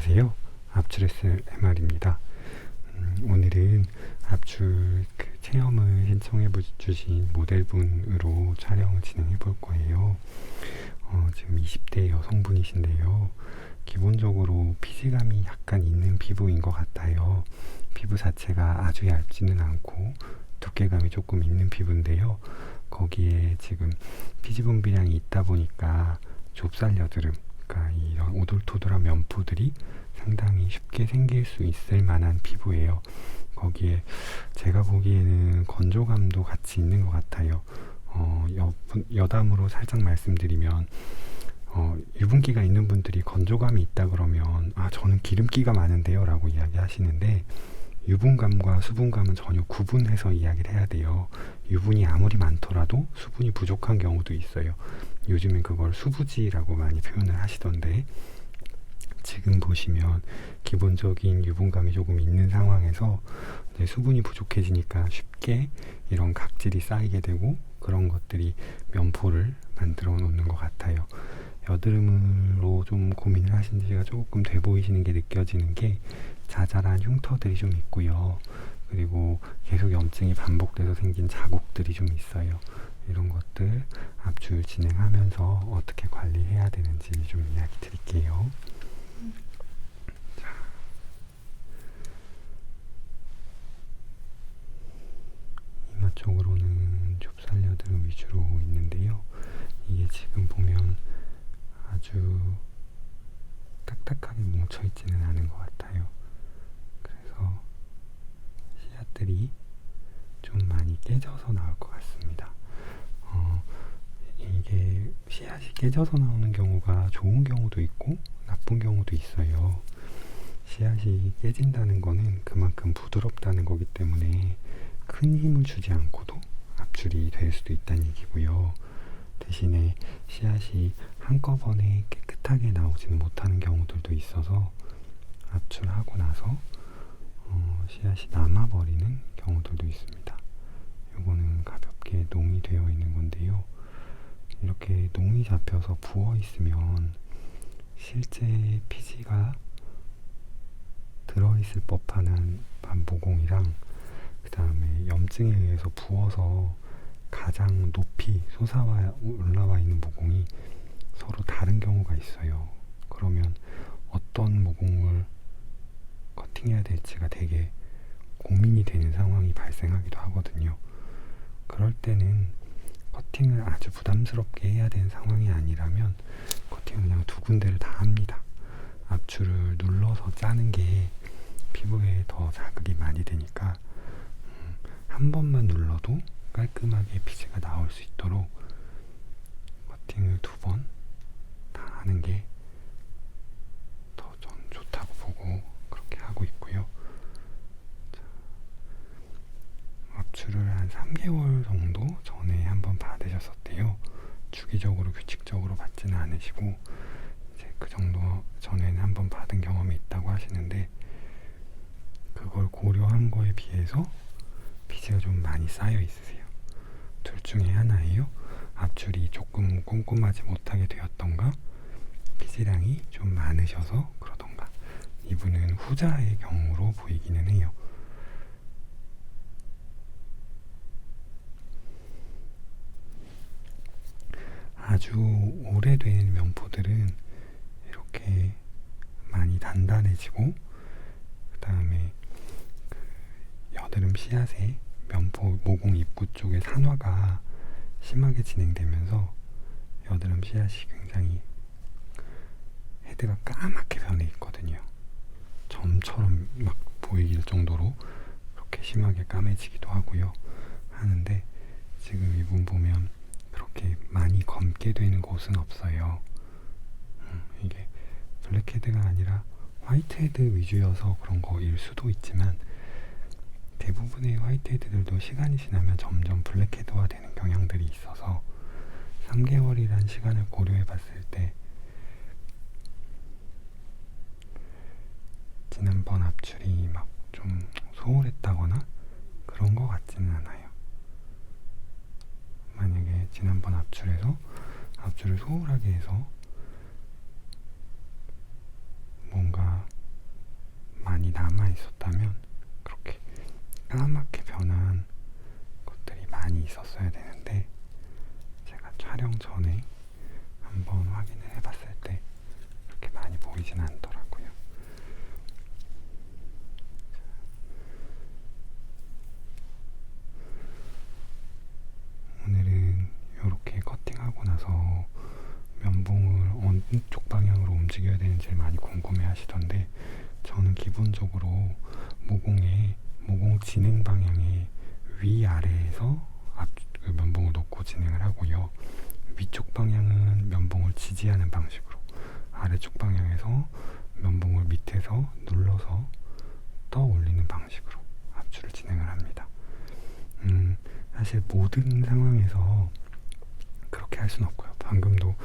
안녕하세요. 압출 SMR입니다. 오늘은 압출 체험을 신청해 주신 모델분으로 촬영을 진행해 볼 거예요. 지금 20대 여성분이신데요. 기본적으로 피지감이 약간 있는 피부인 것 같아요. 피부 자체가 아주 얇지는 않고 두께감이 조금 있는 피부인데요. 거기에 지금 피지 분비량이 있다 보니까 좁쌀 여드름, 그러니까 이런 오돌토돌한 면포들이 상당히 쉽게 생길 수 있을 만한 피부예요. 거기에 제가 보기에는 건조감도 같이 있는 것 같아요. 여담으로 살짝 말씀드리면 유분기가 있는 분들이 건조감이 있다 그러면 저는 기름기가 많은데요 라고 이야기하시는데, 유분감과 수분감은 전혀 구분해서 이야기를 해야 돼요. 유분이 아무리 많더라도 수분이 부족한 경우도 있어요. 요즘엔 그걸 수부지라고 많이 표현을 하시던데, 지금 보시면 기본적인 유분감이 조금 있는 상황에서 이제 수분이 부족해지니까 쉽게 이런 각질이 쌓이게 되고, 그런 것들이 면포를 만들어 놓는 것 같아요. 여드름으로 좀 고민을 하신 지가 조금 돼 보이시는 게 느껴지는 게 자잘한 흉터들이 좀 있고요. 그리고 계속 염증이 반복돼서 생긴 자국들이 좀 있어요. 이런 것들 압출 진행하면서 어떻게 관리해야 되는지 좀 이야기 드릴게요. 이마 쪽으로는 좁쌀 여드름 위주로 있는데요. 이게 지금 보면 아주 딱딱하게 뭉쳐있지는 않은 것 같아요. 그래서 씨앗들이 좀 많이 깨져서 나올 것 같습니다. 이게 씨앗이 깨져서 나오는 경우가 좋은 경우도 있고 나쁜 경우도 있어요. 씨앗이 깨진다는 거는 그만큼 부드럽다는 거기 때문에 큰 힘을 주지 않고도 압출이 될 수도 있다는 얘기고요. 대신에 씨앗이 한꺼번에 깨끗하게 나오지는 못하는 경우들도 있어서 압출하고 나서 씨앗이 남아버리는 경우들도 있습니다. 요거는 가볍게 농이 되어 있는 건데요. 이렇게 농이 잡혀서 부어 있으면 실제 피지가 들어있을 법한 모공이랑 그 다음에 염증에 의해서 부어서 가장 높이 올라와 있는 모공이 서로 다른 경우가 있어요. 그러면 어떤 모공을 커팅해야 될지가 되게 고민이 되는 상황이 발생하기도 하거든요. 그럴 때는 커팅을 아주 부담스럽게 해야 되는 상황이 아니라면 커팅을 그냥 두 군데를 다 합니다. 압출을 눌러서 짜는 게 피부에 더 자극이 많이 되니까 한 번만 눌러도 깔끔하게 피지가 나올 수 있도록 커팅을 2번 다 하는 게 더 전 좋다고 보고 그렇게 하고 있고요. 압출을 한 3개월 정도 전에 한번 받으셨었대요. 주기적으로 규칙적으로 받지는 않으시고 이제 그 정도 전에는 한번 받은 경험이 있다고 하시는데, 그걸 고려한 거에 비해서 피지가 좀 많이 쌓여 있으세요. 둘 중에 하나예요. 압출이 조금 꼼꼼하지 못하게 되었던가, 피지량이 좀 많으셔서 그러던가. 이분은 후자의 경우로 보이기는 해요. 아주 오래된 면포들은 이렇게 많이 단단해지고, 그 다음에 여드름 씨앗의 면포 모공 입구 쪽에 산화가 심하게 진행되면서 여드름 씨앗이 굉장히 헤드가 까맣게 변해 있거든요. 점처럼 막 보이길 정도로 그렇게 심하게 까매지기도 하고요. 하는데 지금 이분 보면 그렇게 많이 검게 되는 곳은 없어요. 이게 블랙헤드가 아니라 화이트헤드 위주여서 그런 거일 수도 있지만, 대부분의 화이트헤드들도 시간이 지나면 점점 블랙헤드화 되는 경향들이 있어서 3개월이란 시간을 고려해 봤을 때 지난번 압출이 막 좀 소홀했다거나 그런 거 같지는 않아요. 만약에 지난번 압출에서 압출을 소홀하게 해서 뭔가 까맣게 변한 것들이 많이 있었어야 되는데 제가 촬영 전에 한번 확인을 해봤을 때 그렇게 많이 보이진 않더라고요. 오늘은 이렇게 커팅하고 나서 면봉을 어느 쪽 방향으로 움직여야 되는지를 많이 궁금해 하시던데 저는 기본적으로 모공 진행 방향의 위아래에서 그 면봉을 놓고 진행을 하고요. 위쪽 방향은 면봉을 지지하는 방식으로, 아래쪽 방향에서 면봉을 밑에서 눌러서 떠 올리는 방식으로 압출을 진행을 합니다. 사실 모든 상황에서 그렇게 할 수는 없고요. 방금도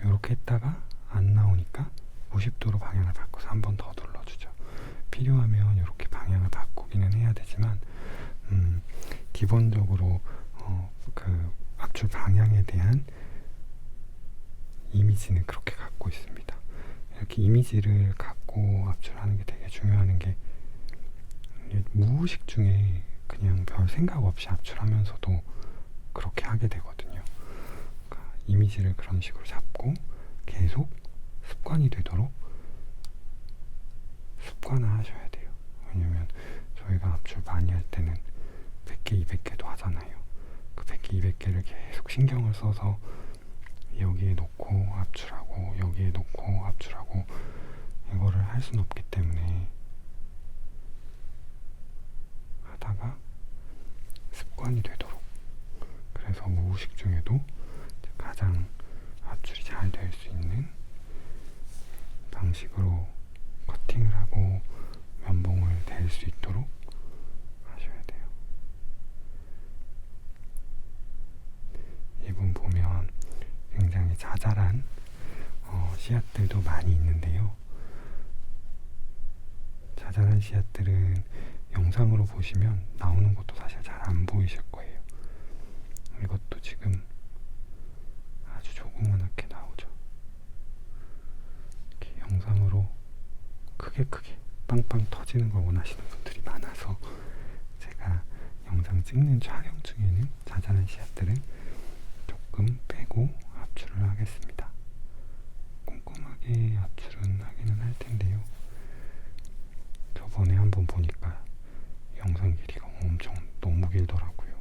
이렇게 했다가 안 나오니까 90도로 방향을 바꿔서 한 번 더 눌러주죠. 필요하면 이렇게 방향을 바꾸기는 해야 되지만 기본적으로 그 압출 방향에 대한 이미지는 그렇게 갖고 있습니다. 이렇게 이미지를 갖고 압출하는 게 되게 중요한 게 무의식 중에 그냥 별 생각 없이 압출하면서도 그렇게 하게 되거든요. 그러니까 이미지를 그런 식으로 잡고 계속 습관이 되도록 습관화하셔야 돼요. 왜냐면 저희가 압출 많이 할 때는 100개, 200개도 하잖아요. 그 100개, 200개를 계속 신경을 써서 여기에 놓고 압출하고 여기에 놓고 압출하고 이거를 할 수는 없기 때문에 하다가 습관이 되도록, 그래서 무의식 중에도 가장 압출이 잘 될 수 있는 방식으로 커팅을 하고 면봉을 댈 수 있도록 하셔야 돼요. 이분 보면 굉장히 자잘한 씨앗들도 많이 있는데요. 자잘한 씨앗들은 영상으로 보시면 나오는 것도 사실 잘 안 보이실 거예요. 이것도 지금 아주 조그맣게 나오죠. 이렇게 영상으로 크게 빵빵 터지는 걸 원하시는 분들이 많아서 제가 영상 찍는 촬영 중에는 자잘한 씨앗들은 조금 빼고 압출을 하겠습니다. 꼼꼼하게 압출은 하기는 할 텐데요. 저번에 한번 보니까 영상 길이가 엄청 너무 길더라고요.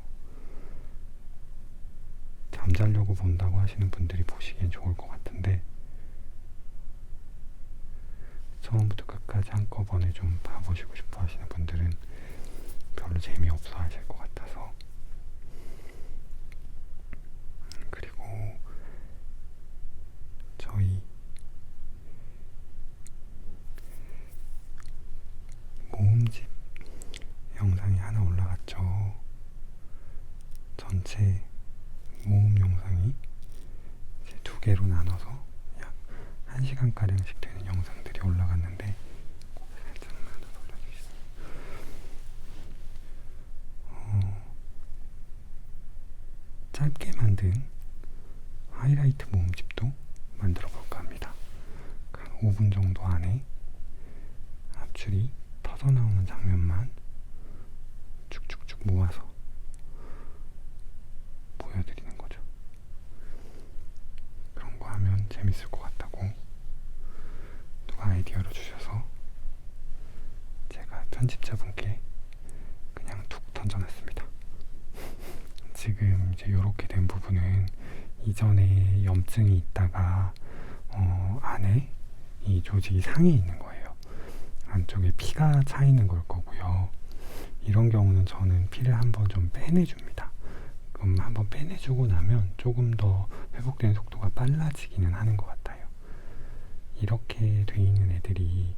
잠자려고 본다고 하시는 분들이 보시기엔 좋을 것 같은데 처음부터 끝까지 한꺼번에 좀 봐보시고 싶어 하시는 분들은 별로 재미없어 하실 것 같아서. 그리고 저희 모음집 영상이 하나 올라갔죠. 전체 모음 영상이 이제 2개로 나눠서 약 1시간가량씩 되는 영상들이 올라갔는데 살짝만 더 돌려주시죠. 짧게 만든 하이라이트 모음집도 만들어 볼까 합니다. 한 5분 정도 안에 압출이 터져나오는 장면만 쭉쭉쭉 모아서 보여드리는 거죠. 그런 거 하면 재밌을 것 같다고 누가 아이디어를 주셔서 제가 편집자분께 그냥 툭 던져놨습니다. 지금 이제 이렇게 된 부분은 이전에 염증이 있다가 안에 이 조직이 상해 있는 거예요. 안쪽에 피가 차 있는 걸 거고요. 이런 경우는 저는 피를 한번 좀 빼내줍니다. 그럼 한번 빼내주고 나면 조금 더 회복되는 속도가 빨라지기는 하는 것 같아요. 이렇게 돼 있는 애들이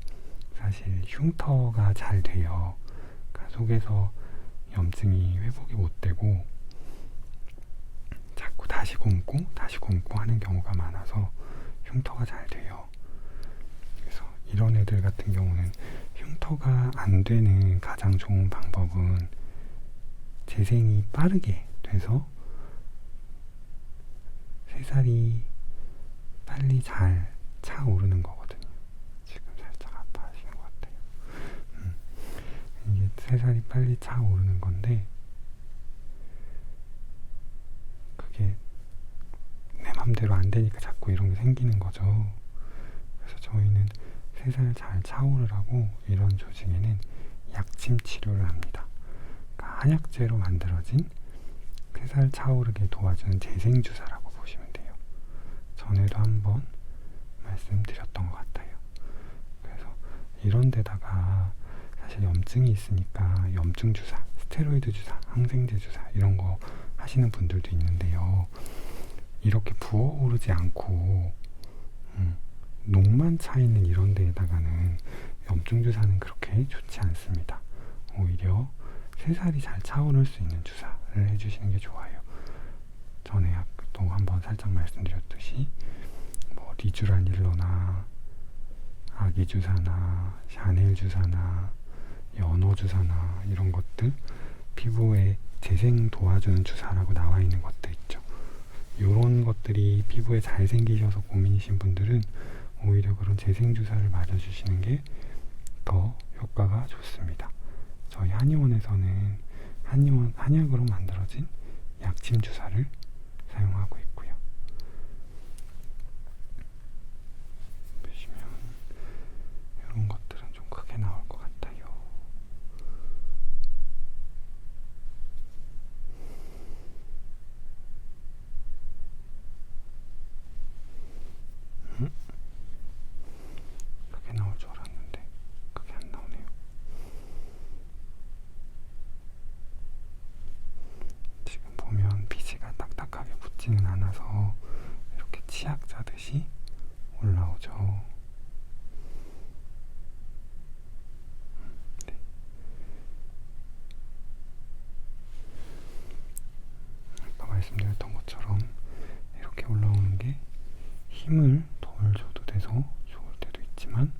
사실 흉터가 잘 돼요. 그러니까 속에서 염증이 회복이 못 되고 자꾸 다시 곰고 하는 경우가 많아서 흉터가 잘 돼요. 그래서 이런 애들 같은 경우는 흉터가 안 되는 가장 좋은 방법은 재생이 빠르게 돼서 새살이 빨리 잘 차오르는 거거든요. 지금 살짝 아파하시는 것 같아요. 이게 새살이 빨리 차오르는 건데 그게 내 맘대로 안 되니까 자꾸 이런 게 생기는 거죠. 그래서 저희는 새살 잘 차오르라고 이런 조직에는 약침 치료를 합니다. 그러니까 한약재로 만들어진 새살 차오르게 도와주는 재생주사라고 보시면 돼요. 전에도 한번 말씀드렸던 것 같아요. 그래서 이런 데다가 사실 염증이 있으니까 염증 주사, 스테로이드 주사, 항생제 주사 이런 거 하시는 분들도 있는데요. 이렇게 부어오르지 않고 녹만 차 있는 이런 데에다가는 염증 주사는 그렇게 좋지 않습니다. 오히려 새살이 잘 차오를 수 있는 주사를 해주시는 게 좋아요. 전에 또 한번 살짝 말씀드렸듯이 뭐 리쥬라닐로나 아기 주사나 샤넬 주사나 연어 주사나 이런 것들, 피부에 재생 도와주는 주사라고 나와 있는 것들 있죠. 이런 것들이 피부에 잘 생기셔서 고민이신 분들은 오히려 그런 재생 주사를 맞아주시는 게 더 효과가 좋습니다. 저희 한의원에서는 한약으로 만들어진 약침 주사를 사용하고 있고요. 보시면 이런 것들은 좀 크게 나올 것 같아요. 크게 나올 줄 알았는데 크게 안 나오네요. 지금 보면 비지가 딱딱하게 붙지는 않아서 이렇게 치약 짜듯이 올라오죠. 네. 아까 말씀드렸던 것처럼 이렇게 올라오는 게 힘을 덜 줘도 돼서 좋을 때도 있지만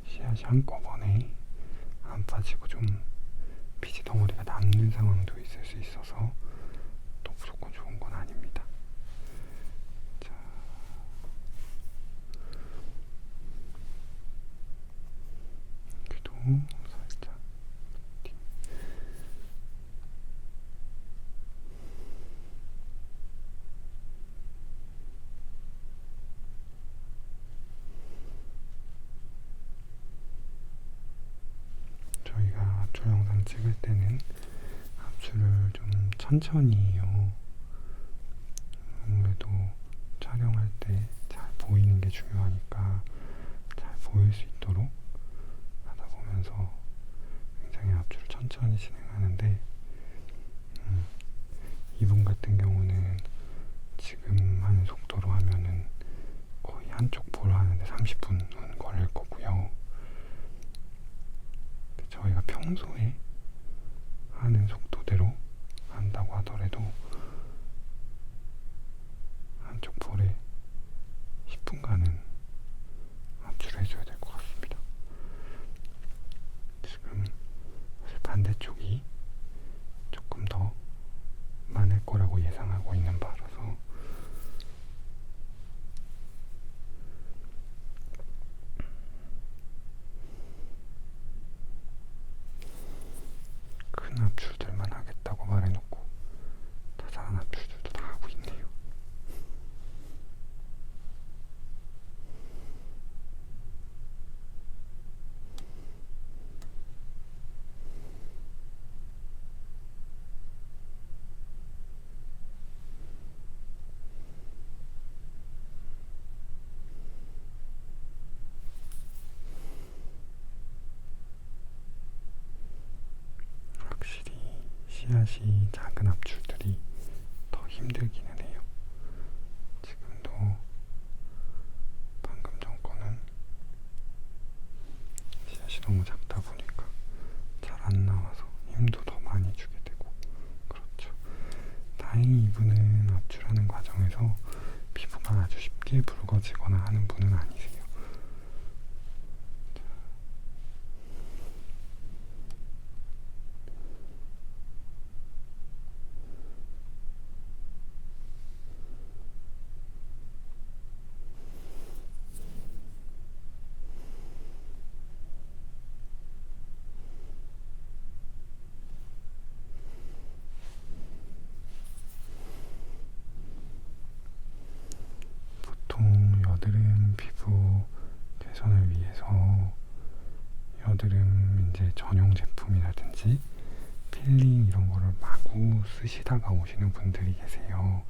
씨앗이 한꺼번에 안 빠지고 좀 피지 덩어리가 남는 상황도 있을 수 있어서 또 무조건 좋은 건 아닙니다. 자, 여기도 살짝 저희가 압출 영상 찍을 때는 압출을 좀 천천히 해요. 아무래도 촬영할 때 잘 보이는 게 중요하니까 잘 보일 수 있도록 하다 보면서 굉장히 압출을 천천히 진행하는데 이분 같은 경우는 지금 하는 속도로 하면은 거의 한쪽 볼 하는데 30분은 걸릴 거고요. 저희가 평소에 하는 속도대로 한다고 하더라도 한쪽 볼에 10분간은 압출을 해줘야 될 것 같습니다. 지금 사실 반대쪽이 조금 더 많을 거라고 예상하고 있는 바라서 큰 압출들만 하겠다고 말해놓고 자잘한 압출들도 다 하고 있네요. 확실히 씨앗이 작은 압출들이 더 힘들기는 해요. 지금도 방금 전 거는 씨앗이 너무 작다 보니까 잘 안 나와서 힘도 더 많이 주게 되고 그렇죠. 다행히 이분은 압출하는 과정에서 피부가 아주 쉽게 붉어지거나 하는 분은 아니세요. 분들은 이제 전용 제품이라든지 필링 이런 거를 마구 쓰시다가 오시는 분들이 계세요.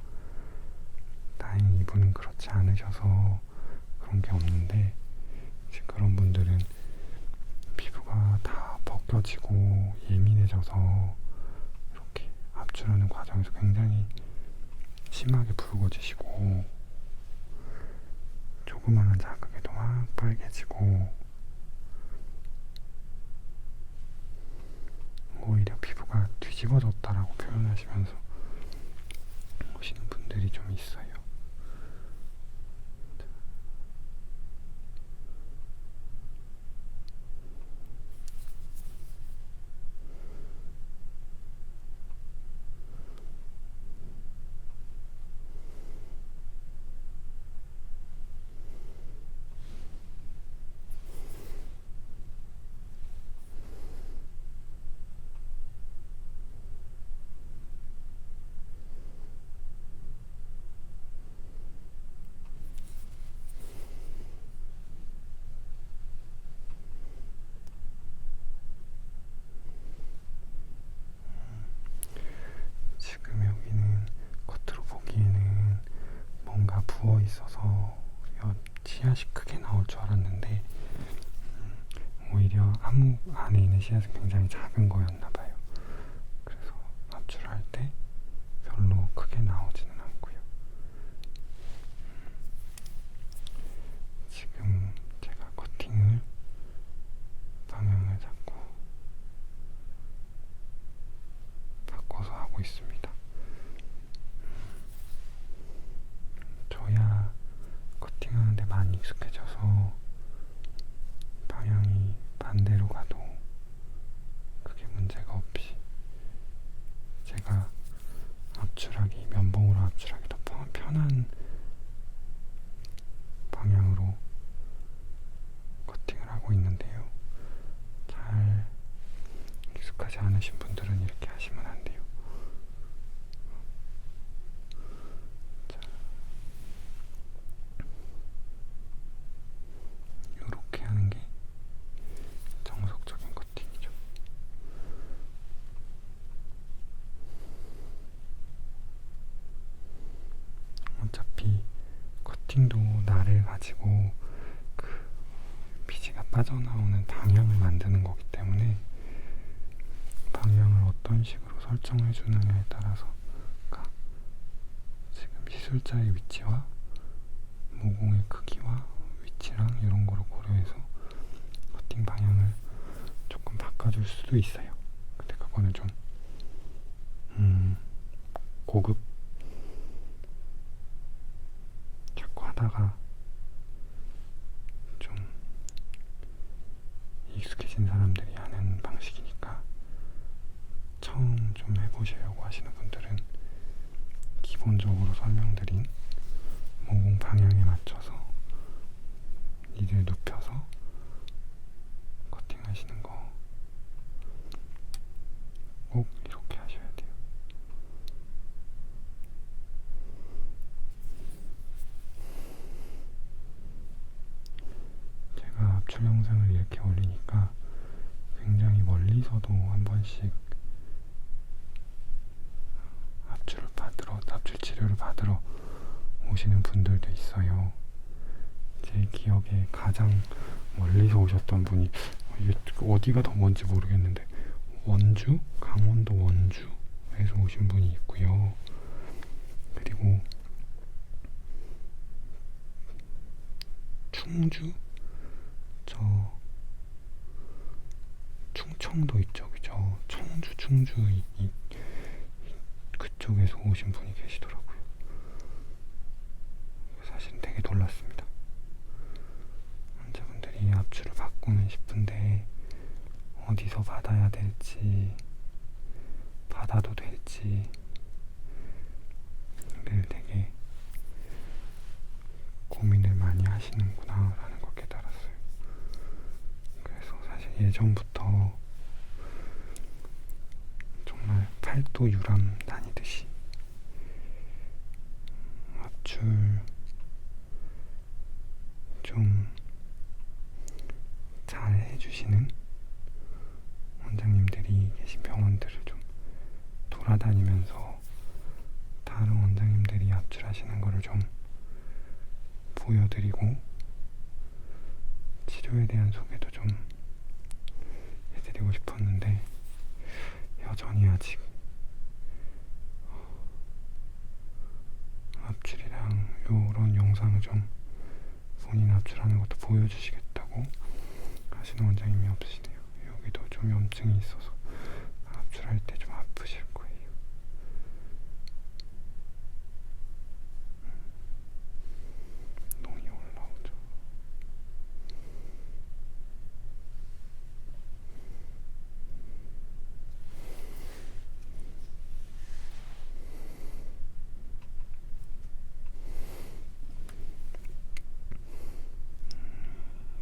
다행히 이분은 그렇지 않으셔서 그런 게 없는데, 이제 그런 분들은 피부가 다 벗겨지고 예민해져서 이렇게 압출하는 과정에서 굉장히 심하게 붉어지시고, 조그마한 자극에도 막 빨개지고, 오히려 피부가 뒤집어졌다라고 표현하시면서 오시는 분들이 좀 있어요. 지금 여기는 겉으로 보기에는 뭔가 부어 있어서 씨앗이 크게 나올 줄 알았는데, 오히려 암흑 안에 있는 씨앗은 굉장히 작은 거였나 봐요. 그래서 압출할 때 별로 크게 나오지는 않고요. 지금 제가 커팅을 방향을 자꾸 바꿔서 하고 있습니다. 저야 커팅하는데 많이 익숙해져서 방향이 반대로 가도 크게 문제가 없이, 제가 압출하기, 면봉으로 압출하기 더 편한 방향으로 커팅을 하고 있는데요. 잘 익숙하지 않으신 분들은 이렇게 하시면 안 돼요. 자, 이렇게 하는 게 정석적인 커팅이죠. 어차피 커팅도 날을 가지고 그 피지가 빠져나오는 방향을 만드는 거기 때문에, 방향을 어떤 식으로 설정해 주느냐에 따라서 지금 시술자의 위치와 모공의 크기와 위치랑 이런 거를 고려해서 커팅 방향을 조금 바꿔줄 수도 있어요. 근데 그거는 좀 고급 자꾸 하다가 좀 익숙해진 사람들이 하는 방식이니까, 처음 좀 해보시려고 하시는 분들은 기본적으로 설명드린 모공 방향에 맞춰서 니들 눕혀서 커팅하시는 거 꼭 이렇게 하셔야 돼요. 제가 압출 영상을 이렇게 올리니까 굉장히 멀리서도 한 번씩 압출 치료를 받으러 오시는 분들도 있어요. 제 기억에 가장 멀리서 오셨던 분이, 이게 어디가 더 먼지 모르겠는데, 원주? 강원도 원주에서 오신 분이 있고요. 그리고 충주? 저 충청도 있죠, 그죠? 청주, 충주 그쪽에서 오신 분이 계시더라고요. 사실 되게 놀랐습니다. 환자분들이 압출을 받고는 싶은데 어디서 받아야 될지, 받아도 될지 를 되게 고민을 많이 하시는구나 라는 걸 깨달았어요. 그래서 사실 예전부터 정말 팔도 유람 다니듯이 압출 좀 잘 해주시는 돌아다니면서 다른 원장님들이 압출하시는 거를 좀 보여드리고 치료에 대한 소개도 좀 해드리고 싶었는데 여전히 아직 압출이랑 요런 영상을 좀 본인 압출하는 것도 보여주시겠다고 하시는 원장님이 없으시네요. 여기도 좀 염증이 있어서 압출할 때 좀 아프실 거예요. 농이 올라오죠.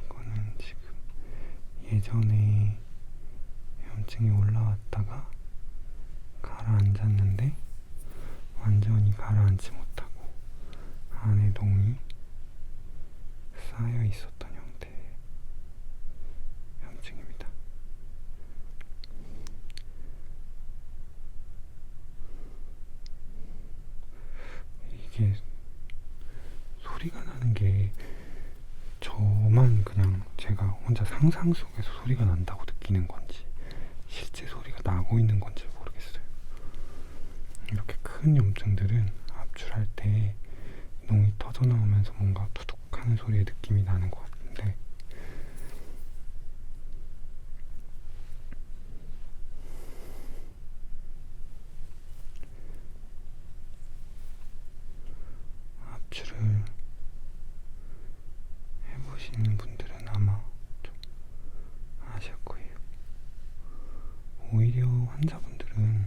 이거는 지금 예전에 염증이 올라왔다가 가라앉았는데 완전히 가라앉지 못하고 안에 농이 쌓여 있었던 형태의 염증입니다. 이게 소리가 나는 게 저만 그냥 제가 혼자 상상 속에서 소리가 난다고 느끼는 건지 실제 소리가 나고 있는 건지 모르겠어요. 이렇게 큰 염증들은 압출할 때 농이 터져 나오면서 뭔가 투둑하는 소리의 느낌이 나는 것 같은데 압출을 해보시는 분들은 아마 좀 아실 거예요. 오히려 환자분들은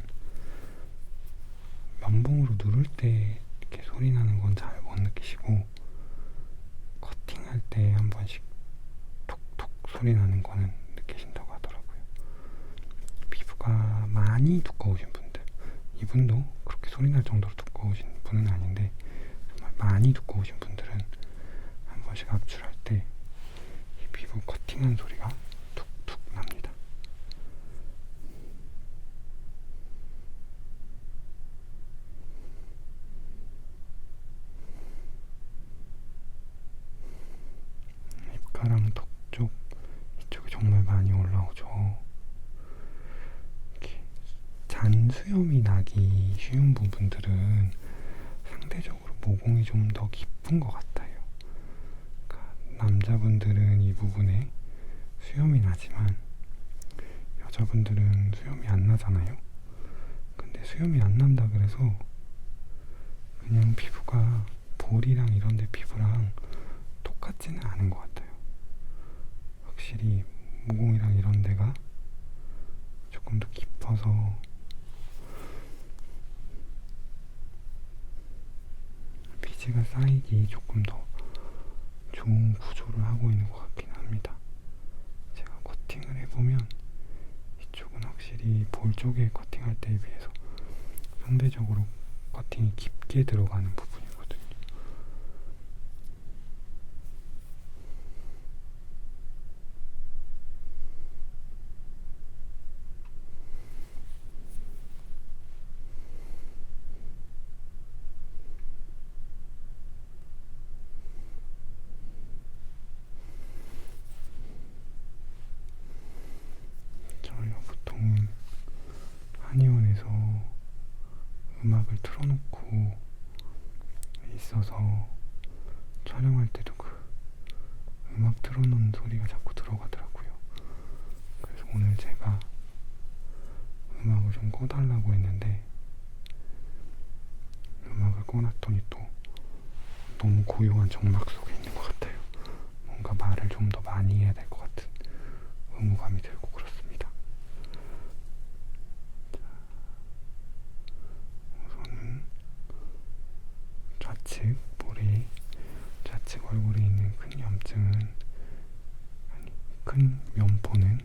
면봉으로 누를 때 이렇게 소리 나는 건 잘 못 느끼시고 커팅할 때 한 번씩 톡톡 소리 나는 거는 느끼신다고 하더라고요. 피부가 많이 두꺼우신 분들, 이분도 그렇게 소리 날 정도로 두꺼우신 분은 아닌데 정말 많이 두꺼우신 분들은 한 번씩 압출할 때 이 피부 커팅한 소리가 툭툭 납니다. 입가랑 턱 쪽 이쪽이 정말 많이 올라오죠. 이렇게 잔수염이 나기 쉬운 부분들은 상대적으로 모공이 좀 더 깊은 것 같아요. 그러니까 남자분들은 이 부분에 수염이 나지만 여자분들은 수염이 안 나잖아요. 근데 수염이 안 난다 그래서 그냥 피부가 볼이랑 이런데 피부랑 똑같지는 않은 것 같아요. 확실히 모공이랑 이런 데가 조금 더 깊어서 피지가 쌓이기 조금 더 좋은 구조를 하고 있는 것 같긴 합니다. 제가 커팅을 해보면 이쪽은 확실히 볼 쪽에 커팅할 때에 비해서 상대적으로 커팅이 깊게 들어가는 부분이거든요. 저희가 보통 한의원에서 음악을 틀어놓고 있어서 촬영할 때도 그 음악 틀어놓은 소리가 자꾸 들어가더라고요. 그래서 오늘 제가 음악을 좀 꺼달라고 했는데 음악을 꺼놨더니 또 너무 고요한 정막 속에 있는 것 같아요. 뭔가 말을 좀 더 많이 해야 될 것 같은 의무감이 들고 그렇습니다. 우선은 좌측 볼에 좌측 얼굴에 있는 큰 염증은 아니 큰 면포는